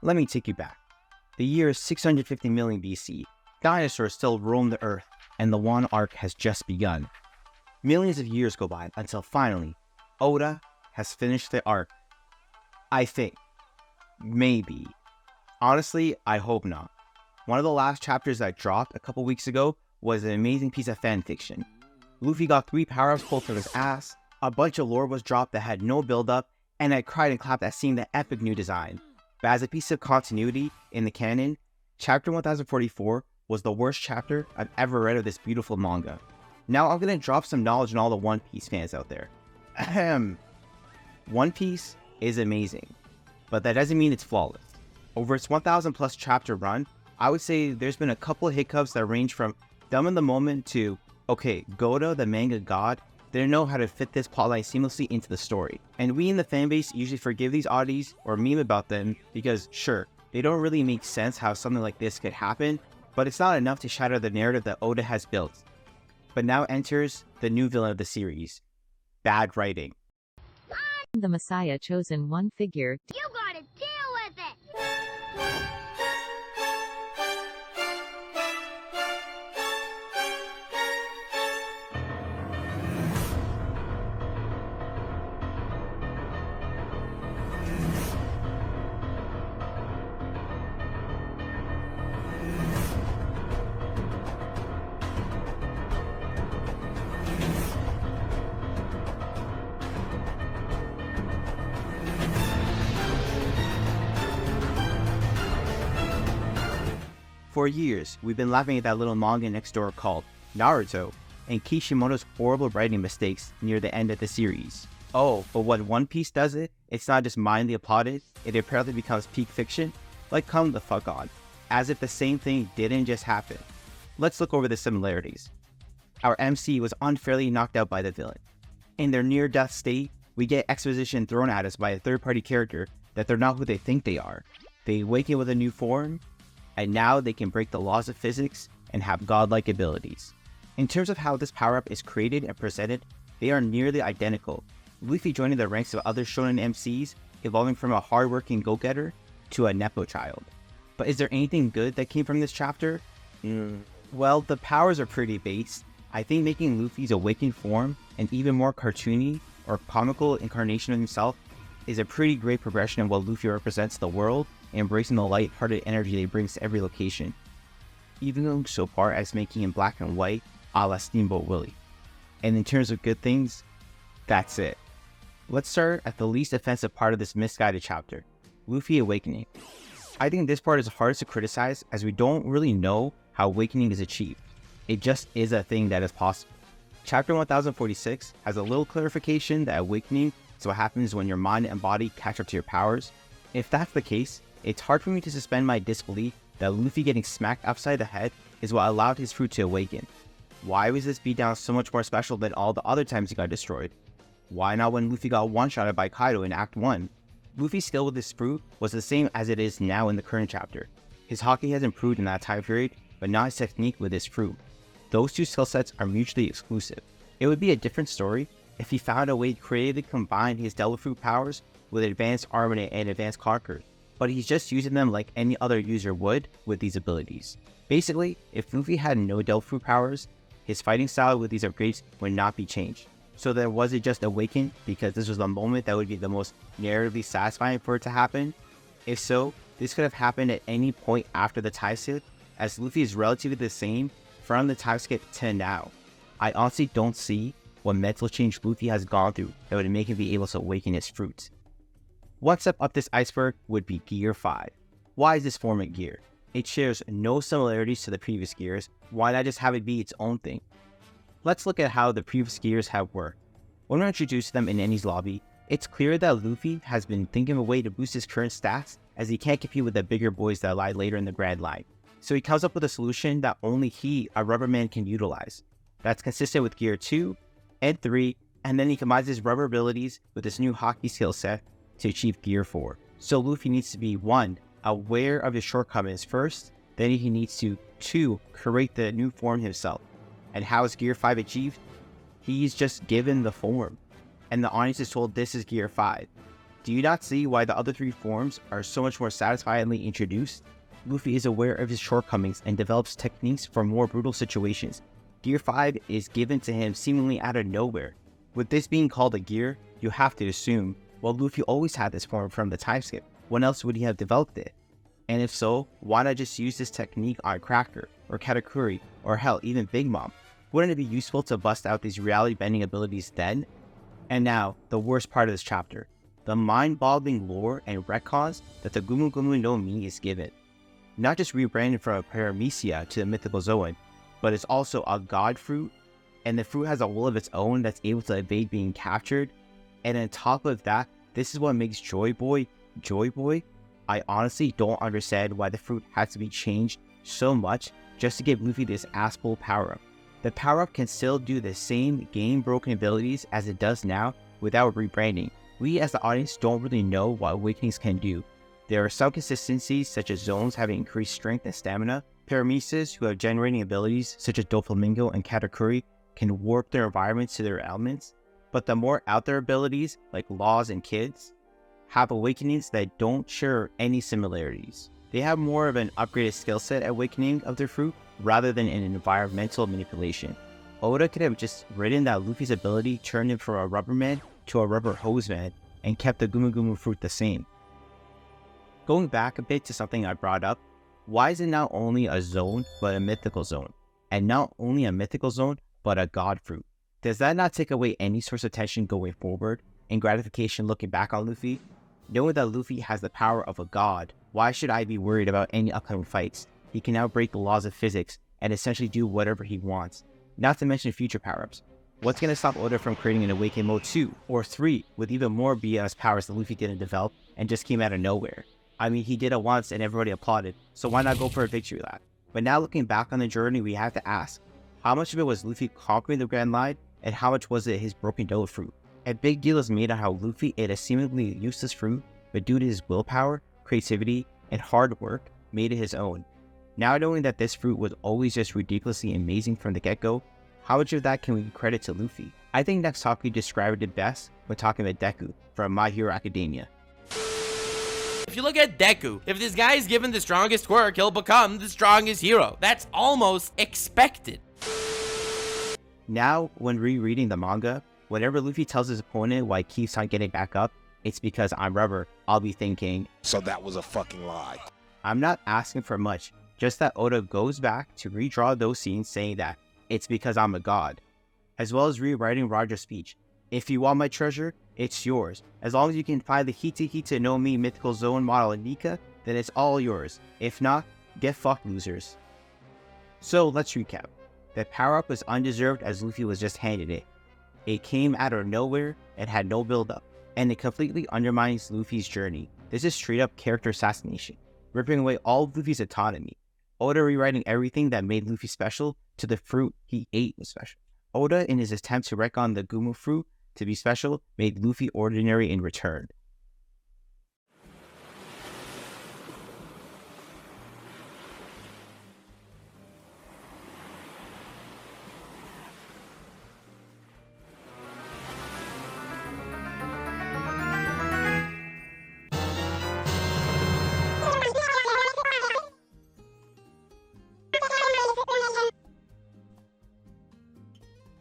Let me take you back. The year is 650 million BC. Dinosaurs still roam the earth, and the Wano arc has just begun. Millions of years go by until finally, Oda has finished the arc. I think. Maybe. Honestly, I hope not. One of the last chapters that dropped a couple weeks ago was an amazing piece of fanfiction. Luffy got 3 power-ups pulled from his ass, a bunch of lore was dropped that had no build-up, and I cried and clapped at seeing the epic new design. But as a piece of continuity in the canon, Chapter 1044 was the worst chapter I've ever read of this beautiful manga. Now I'm gonna drop some knowledge on all the One Piece fans out there. Ahem. One Piece is amazing, but that doesn't mean it's flawless. Over its 1000 plus chapter run, I would say there's been a couple of hiccups that range from dumb in the moment to, okay, Goda, the manga god, didn't know how to fit this plotline seamlessly into the story. And we in the fanbase usually forgive these oddities or meme about them because, sure, they don't really make sense how something like this could happen, but it's not enough to shatter the narrative that Oda has built. But now enters the new villain of the series, bad writing. The Messiah chosen one figure. You gotta deal with it! For years, we've been laughing at that little manga next door called Naruto and Kishimoto's horrible writing mistakes near the end of the series. Oh, but when One Piece does it, it's not just mildly applauded, it apparently becomes peak fiction? Like, come the fuck on. As if the same thing didn't just happen. Let's look over the similarities. Our MC was unfairly knocked out by the villain. In their near-death state, we get exposition thrown at us by a third-party character that they're not who they think they are. They awaken with a new form, and now they can break the laws of physics and have godlike abilities. In terms of how this power-up is created and presented, they are nearly identical. Luffy joining the ranks of other shonen MCs, evolving from a hard-working go-getter to a Nepo child. But is there anything good that came from this chapter? Well, the powers are pretty base. I think making Luffy's awakened form an even more cartoony or comical incarnation of himself is a pretty great progression of what Luffy represents to the world, embracing the light-hearted energy that he brings to every location, even going so far as making him black and white a la Steamboat Willie. And in terms of good things, that's it. Let's start at the least offensive part of this misguided chapter, Luffy awakening. I think this part is hardest to criticize as we don't really know how awakening is achieved. It just is a thing that is possible. Chapter 1046 has a little clarification that awakening is what happens when your mind and body catch up to your powers. If that's the case, it's hard for me to suspend my disbelief that Luffy getting smacked upside the head is what allowed his fruit to awaken. Why was this beatdown so much more special than all the other times he got destroyed? Why not when Luffy got one-shotted by Kaido in Act 1? Luffy's skill with his fruit was the same as it is now in the current chapter. His Haki has improved in that time period, but not his technique with his fruit. Those two skill sets are mutually exclusive. It would be a different story if he found a way to creatively combine his Devil Fruit powers with advanced armament and advanced conquer, but he's just using them like any other user would with these abilities. Basically, if Luffy had no Devil Fruit powers, his fighting style with these upgrades would not be changed. So then was it just awakened because this was the moment that would be the most narratively satisfying for it to happen? If so, this could have happened at any point after the time skip, as Luffy is relatively the same from the time skip to now. I honestly don't see what mental change Luffy has gone through that would make him be able to awaken his fruits. One step up this iceberg would be Gear 5. Why is this form a gear? It shares no similarities to the previous gears, why not just have it be its own thing? Let's look at how the previous gears have worked. When we're introduced to them in Ennie's lobby, it's clear that Luffy has been thinking of a way to boost his current stats as he can't compete with the bigger boys that lie later in the Grand Line. So he comes up with a solution that only he, a rubber man, can utilize. That's consistent with Gear 2 and 3, and then he combines his rubber abilities with this new Haki skill set to achieve Gear 4. So Luffy needs to be 1. Aware of his shortcomings first, then he needs to 2. Create the new form himself. And how is Gear 5 achieved? He's just given the form, and the audience is told this is Gear 5. Do you not see why the other 3 forms are so much more satisfyingly introduced? Luffy is aware of his shortcomings and develops techniques for more brutal situations. Gear 5 is given to him seemingly out of nowhere. With this being called a gear, you have to assume, well, Luffy always had this form from the time skip. When else would he have developed it? And if so, why not just use this technique on Cracker, or Katakuri, or hell, even Big Mom? Wouldn't it be useful to bust out these reality-bending abilities then? And now, the worst part of this chapter. The mind-boggling lore and retcons that the Gumu Gumu no Mi is given. Not just rebranded from a paramecia to the mythical Zoan, but it's also a god fruit, and the fruit has a will of its own that's able to evade being captured. And on top of that, this is what makes Joy Boy, Joy Boy. I honestly don't understand why the fruit had to be changed so much just to give Luffy this ass-pull power-up. The power-up can still do the same game-broken abilities as it does now without rebranding. We as the audience don't really know what awakenings can do. There are some consistencies such as zones having increased strength and stamina. Paramesas who have generating abilities such as Doflamingo and Katakuri can warp their environments to their elements. But the more out there abilities like Laws and Kids have awakenings that don't share any similarities. They have more of an upgraded skill set awakening of their fruit rather than an environmental manipulation. Oda could have just written that Luffy's ability turned him from a rubber man to a rubber hose man and kept the Gumu Gumu fruit the same. Going back a bit to something I brought up, why is it not only a zone but a mythical zone? And not only a mythical zone but a god fruit? Does that not take away any source of tension going forward and gratification looking back on Luffy? Knowing that Luffy has the power of a god, why should I be worried about any upcoming fights? He can now break the laws of physics and essentially do whatever he wants. Not to mention future power-ups. What's going to stop Oda from creating an Awaken Mode 2 or 3 with even more BS powers that Luffy didn't develop and just came out of nowhere? I mean, he did it once and everybody applauded, so why not go for a victory lap? But now looking back on the journey, we have to ask, how much of it was Luffy conquering the Grand Line and how much was it his broken dough fruit? A big deal is made on how Luffy ate a seemingly useless fruit, but due to his willpower, creativity, and hard work, made it his own. Now knowing that this fruit was always just ridiculously amazing from the get-go, how much of that can we credit to Luffy? I think Naxaki described it best when talking about Deku from My Hero Academia. If you look at Deku, if this guy is given the strongest quirk, he'll become the strongest hero. That's almost expected. Now, when rereading the manga, whenever Luffy tells his opponent why he keeps on getting back up, it's because I'm rubber, I'll be thinking, so that was a fucking lie. I'm not asking for much, just that Oda goes back to redraw those scenes saying that it's because I'm a god, as well as rewriting Roger's speech. If you want my treasure, it's yours. As long as you can find the Hita Hita no Mi mythical zone model in Nika, then it's all yours. If not, get fucked, losers. So let's recap. The power-up was undeserved as Luffy was just handed it. It came out of nowhere and had no build-up, and it completely undermines Luffy's journey. This is straight-up character assassination, ripping away all of Luffy's autonomy. Oda rewriting everything that made Luffy special to the fruit he ate was special. Oda, in his attempt to retcon the Gumu fruit to be special, made Luffy ordinary in return.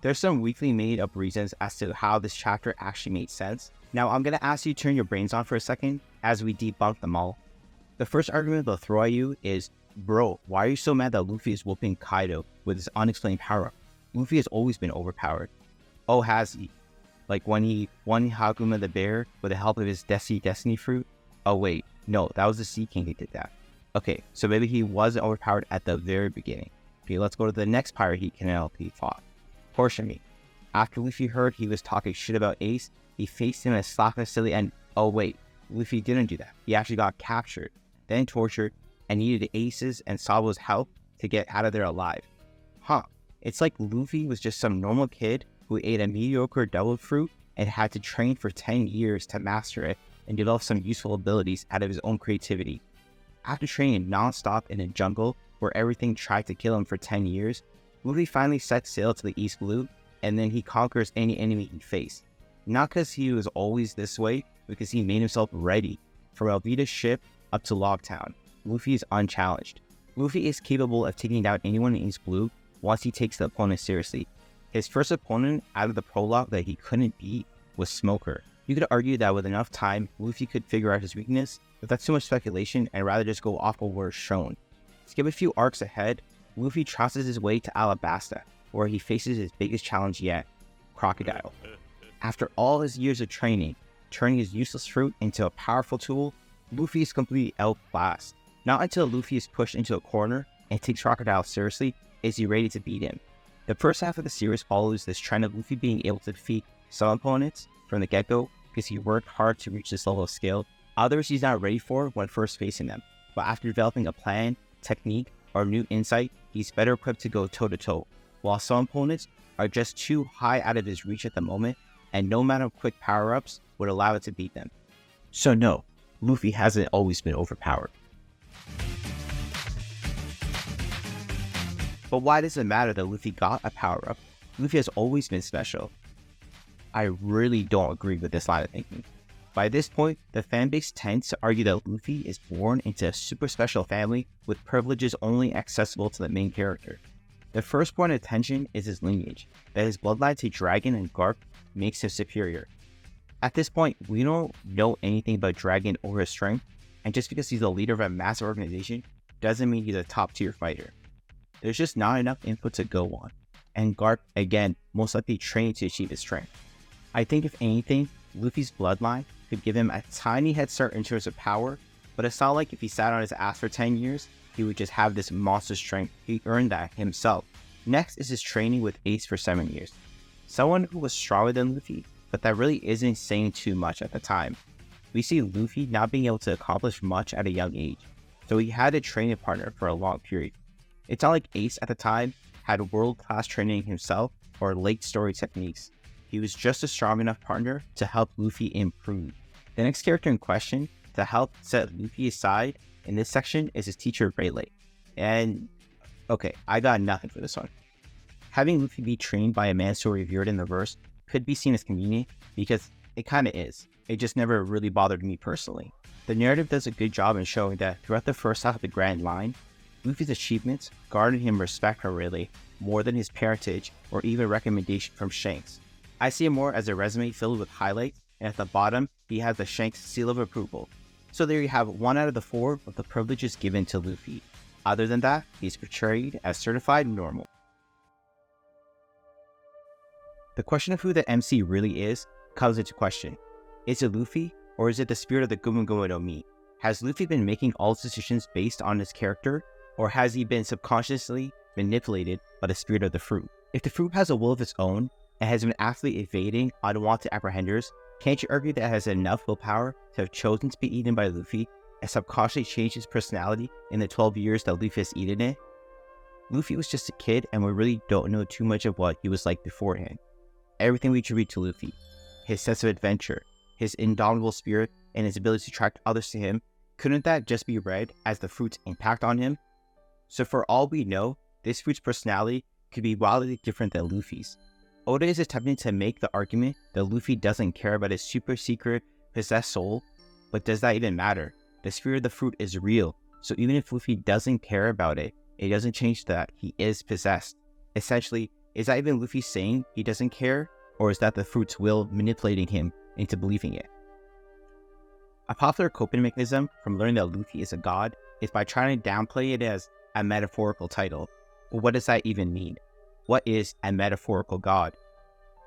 There's some weakly made up reasons as to how this chapter actually made sense. Now I'm going to ask you to turn your brains on for a second as we debunk them all. The first argument they'll throw at you is, bro, why are you so mad that Luffy is whooping Kaido with his unexplained power up? Luffy has always been overpowered. Oh, has he? Like when he won Haguma the Bear with the help of his Destiny fruit? Oh wait, no, that was the Sea King who did that. Okay, so maybe he wasn't overpowered at the very beginning. Okay, let's go to the next pirate he Penelope fought. Portion. After Luffy heard he was talking shit about Ace, he faced him and slapped him silly and oh wait, Luffy didn't do that. He actually got captured, then tortured, and needed Ace's and Sabo's help to get out of there alive. Huh, it's like Luffy was just some normal kid who ate a mediocre devil fruit and had to train for 10 years to master it and develop some useful abilities out of his own creativity. After training non-stop in a jungle where everything tried to kill him for 10 years, Luffy finally sets sail to the East Blue, and then he conquers any enemy he faced. Not because he was always this way, but because he made himself ready. From Alvida's ship up to Logtown, Luffy is unchallenged. Luffy is capable of taking down anyone in his blue once he takes the opponent seriously. His first opponent out of the prologue that he couldn't beat was Smoker. You could argue that with enough time, Luffy could figure out his weakness, but that's too much speculation and rather just go off of what is shown. Skip a few arcs ahead, Luffy trounces his way to Alabasta, where he faces his biggest challenge yet, Crocodile. After all his years of training, turning his useless fruit into a powerful tool, Luffy is completely outclassed. Not until Luffy is pushed into a corner and takes Crocodile seriously is he ready to beat him. The first half of the series follows this trend of Luffy being able to defeat some opponents from the get-go because he worked hard to reach this level of skill. Others he's not ready for when first facing them, but after developing a plan, technique, or new insight, he's better equipped to go toe-to-toe, while some opponents are just too high out of his reach at the moment, and no amount of quick power-ups would allow it to beat them. So no, Luffy hasn't always been overpowered. But why does it matter that Luffy got a power-up? Luffy has always been special. I really don't agree with this line of thinking. By this point, the fanbase tends to argue that Luffy is born into a super special family with privileges only accessible to the main character. The first point of attention is his lineage, that his bloodline to Dragon and Garp makes him superior. At this point, we don't know anything about Dragon or his strength, and just because he's the leader of a massive organization doesn't mean he's a top tier fighter. There's just not enough input to go on, and Garp, again, most likely trained to achieve his strength. I think if anything, Luffy's bloodline could give him a tiny head start in terms of power, but it's not like if he sat on his ass for 10 years, he would just have this monster strength. He earned that himself. Next is his training with Ace for 7 years. Someone who was stronger than Luffy, but that really isn't saying too much at the time. We see Luffy not being able to accomplish much at a young age, so he had a training partner for a long period. It's not like Ace at the time had world-class training himself or late story techniques. He was just a strong enough partner to help Luffy improve. The next character in question to help set Luffy aside in this section is his teacher Rayleigh. And okay, I got nothing for this one. Having Luffy be trained by a man so revered in the verse could be seen as convenient because it kinda is. It just never really bothered me personally. The narrative does a good job in showing that throughout the first half of the Grand Line, Luffy's achievements garnered him respect from Rayleigh more than his parentage or even recommendation from Shanks. I see him more as a resume filled with highlights, and at the bottom, he has the Shanks seal of approval. So there you have 1 out of the 4 of the privileges given to Luffy. Other than that, he's portrayed as certified normal. The question of who the MC really is comes into question. Is it Luffy, or is it the spirit of the Gumu Gumu no Mi? Has Luffy been making all his decisions based on his character, or has he been subconsciously manipulated by the spirit of the fruit? If the fruit has a will of its own, and has been actively evading unwanted apprehenders, can't you argue that it has enough willpower to have chosen to be eaten by Luffy and subconsciously changed his personality in the 12 years that Luffy has eaten it? Luffy was just a kid and we really don't know too much of what he was like beforehand. Everything we attribute to Luffy, his sense of adventure, his indomitable spirit, and his ability to attract others to him, couldn't that just be read as the fruit's impact on him? So for all we know, this fruit's personality could be wildly different than Luffy's. Oda is attempting to make the argument that Luffy doesn't care about his super secret, possessed soul, but does that even matter? The spirit of the fruit is real, so even if Luffy doesn't care about it, it doesn't change that he is possessed. Essentially, is that even Luffy saying he doesn't care, or is that the fruit's will manipulating him into believing it? A popular coping mechanism from learning that Luffy is a god is by trying to downplay it as a metaphorical title. But what does that even mean? What is a metaphorical god?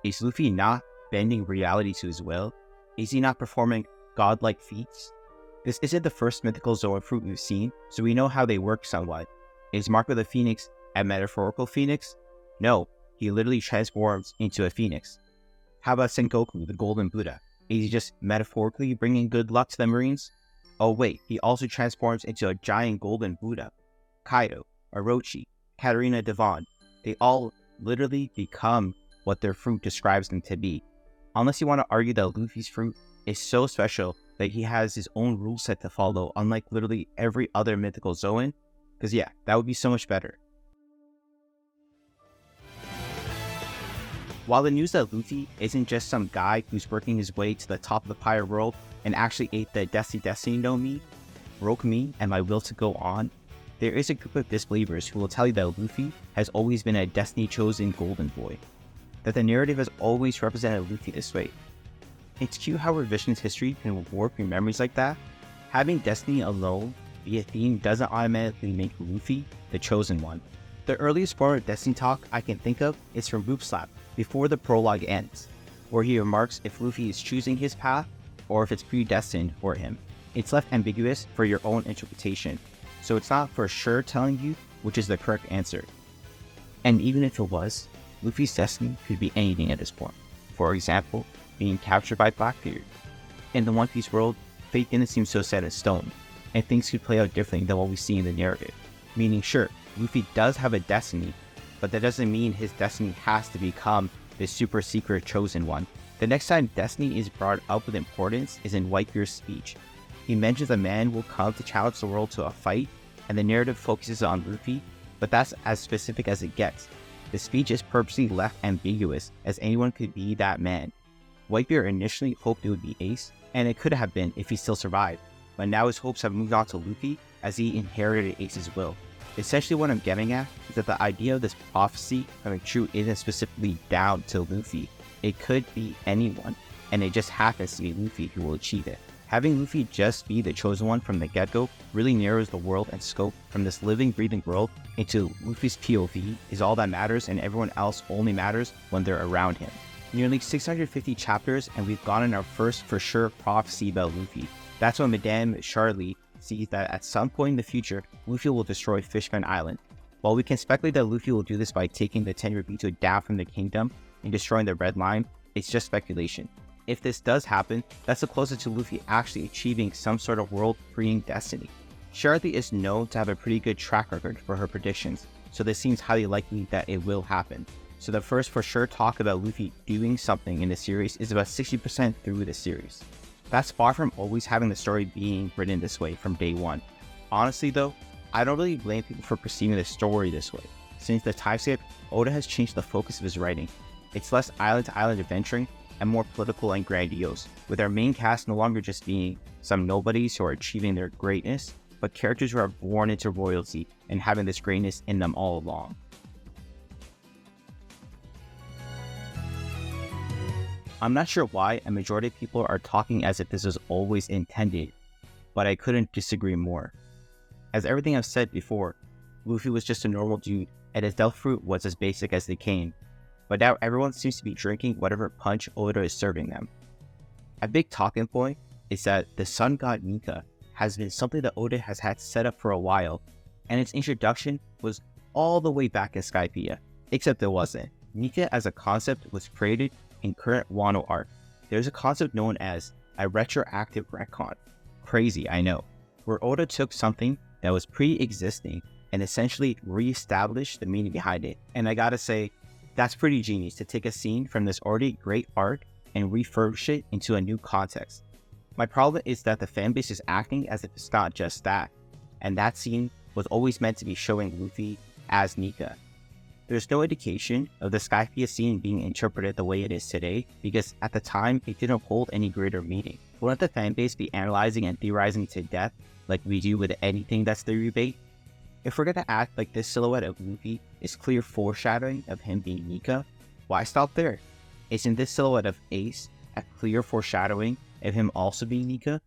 Is Luffy not bending reality to his will? Is he not performing godlike feats? This isn't the first mythical Zoan fruit we've seen, so we know how they work somewhat. Is Marco the Phoenix a metaphorical phoenix? No, he literally transforms into a phoenix. How about Sengoku, the Golden Buddha? Is he just metaphorically bringing good luck to the Marines? Oh wait, he also transforms into a giant Golden Buddha. Kaido, Orochi, Katarina Devon, they all literally become what their fruit describes them to be. Unless you want to argue that Luffy's fruit is so special that he has his own rule set to follow, unlike literally every other mythical Zoan, because yeah, that would be so much better. While the news that Luffy isn't just some guy who's working his way to the top of the pirate world and actually ate the Destiny no me, broke me and my will to go on, there is a group of disbelievers who will tell you that Luffy has always been a Destiny-chosen golden boy, that the narrative has always represented Luffy this way. It's cute how revisionist history can warp your memories like that. Having Destiny alone be a theme doesn't automatically make Luffy the chosen one. The earliest form of Destiny talk I can think of is from Boop Slap, before the prologue ends, where he remarks if Luffy is choosing his path or if it's predestined for him. It's left ambiguous for your own interpretation, so it's not for sure telling you which is the correct answer. And even if it was, Luffy's destiny could be anything at this point. For example, being captured by Blackbeard. In the One Piece world, fate didn't seem so set in stone, and things could play out differently than what we see in the narrative. Meaning, sure, Luffy does have a destiny, but that doesn't mean his destiny has to become the super secret chosen one. The next time destiny is brought up with importance is in Whitebeard's speech. He mentions a man will come to challenge the world to a fight, and the narrative focuses on Luffy, but that's as specific as it gets. The speech is purposely left ambiguous, as anyone could be that man. Whitebeard initially hoped it would be Ace, and it could have been if he still survived, but now his hopes have moved on to Luffy as he inherited Ace's will. Essentially what I'm getting at is that the idea of this prophecy coming true isn't specifically down to Luffy. It could be anyone, and it just happens to be Luffy who will achieve it. Having Luffy just be the chosen one from the get-go really narrows the world and scope from this living, breathing world into Luffy's POV is all that matters, and everyone else only matters when they're around him. Nearly 650 chapters and we've gotten our first for sure prophecy about Luffy. That's when Madame Charlie sees that at some point in the future, Luffy will destroy Fishman Island. While we can speculate that Luffy will do this by taking the Tenryubito down from the kingdom and destroying the Red Line, it's just speculation. If this does happen, that's the closest to Luffy actually achieving some sort of world-freeing destiny. Charlie is known to have a pretty good track record for her predictions, so this seems highly likely that it will happen. So the first for sure talk about Luffy doing something in the series is about 60% through the series. That's far from always having the story being written this way from day one. Honestly though, I don't really blame people for perceiving the story this way. Since the time skip, Oda has changed the focus of his writing. It's less island-to-island adventuring and more political and grandiose, with our main cast no longer just being some nobodies who are achieving their greatness, but characters who are born into royalty and having this greatness in them all along. I'm not sure why a majority of people are talking as if this was always intended, but I couldn't disagree more. As everything I've said before, Luffy was just a normal dude and his death fruit was as basic as they came, but now everyone seems to be drinking whatever punch Oda is serving them. A big talking point is that the sun god Nika has been something that Oda has had set up for a while, and its introduction was all the way back in Skypiea, except it wasn't. Nika as a concept was created in current Wano arc. There's a concept known as a retroactive retcon. Crazy, I know. Where Oda took something that was pre-existing and essentially re-established the meaning behind it. And I gotta say, that's pretty genius to take a scene from this already great arc and refurbish it into a new context. My problem is that the fanbase is acting as if it's not just that, and that scene was always meant to be showing Luffy as Nika. There's no indication of the Skypiea scene being interpreted the way it is today, because at the time, it didn't hold any greater meaning. Wouldn't the fanbase be analyzing and theorizing to death like we do with anything that's theory bait? If we're gonna act like this silhouette of Luffy is clear foreshadowing of him being Nika, why stop there? Isn't this silhouette of Ace a clear foreshadowing of him also being Nika?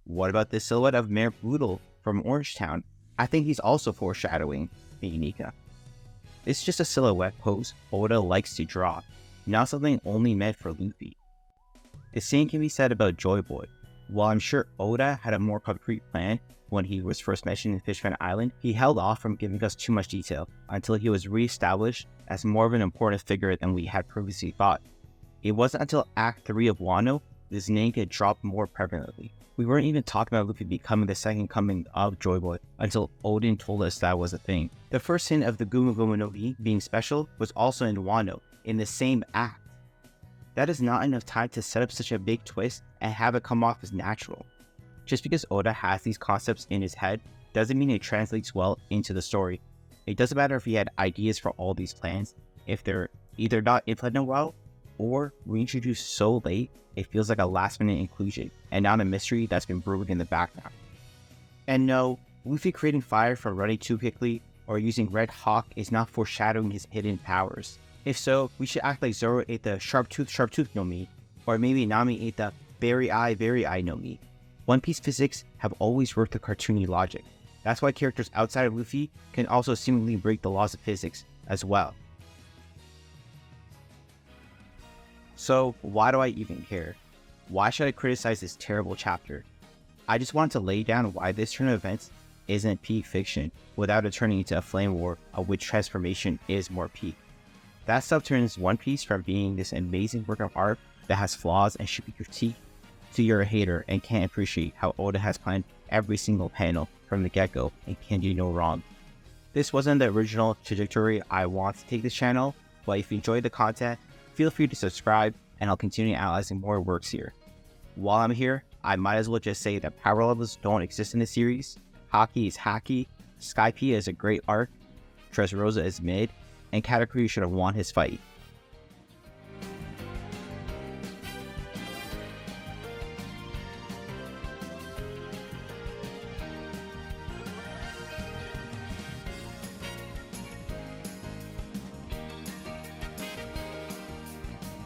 What about this silhouette of Mayor Boodle from Orange Town? I think he's also foreshadowing being Nika. It's just a silhouette pose Oda likes to draw, not something only meant for Luffy. The same can be said about Joy Boy. While I'm sure Oda had a more concrete plan when he was first mentioned in Fishman Island, he held off from giving us too much detail until he was re-established as more of an important figure than we had previously thought. It wasn't until Act 3 of Wano this name could drop more prevalently. We weren't even talking about Luffy becoming the second coming of Joy Boy until Odin told us that was a thing. The first hint of the Guma Guma no Mi being special was also in Wano, in the same act. That is not enough time to set up such a big twist and have it come off as natural. Just because Oda has these concepts in his head doesn't mean it translates well into the story. It doesn't matter if he had ideas for all these plans, if they're either not implemented well or reintroduced so late it feels like a last-minute inclusion and not a mystery that's been brewing in the background. And no, Luffy creating fire from running too quickly or using Red Hawk is not foreshadowing his hidden powers. If so, we should act like Zoro ate the sharp tooth no Mi, or maybe Nami ate the berry eye no Mi. One Piece physics have always worked with cartoony logic. That's why characters outside of Luffy can also seemingly break the laws of physics as well. So why do I even care? Why should I criticize this terrible chapter? I just wanted to lay down why this turn of events isn't peak fiction without it turning into a flame war of which transformation is more peak. That stuff turns One Piece from being this amazing work of art that has flaws and should be critiqued to you're a hater and can't appreciate how Oda has planned every single panel from the get-go and can do no wrong. This wasn't the original trajectory I want to take this channel, but if you enjoyed the content, feel free to subscribe and I'll continue analyzing more works here. While I'm here, I might as well just say that power levels don't exist in this series, Haki is hacky, Skypiea is a great arc, Dressrosa is mid, and Katakuri should have won his fight.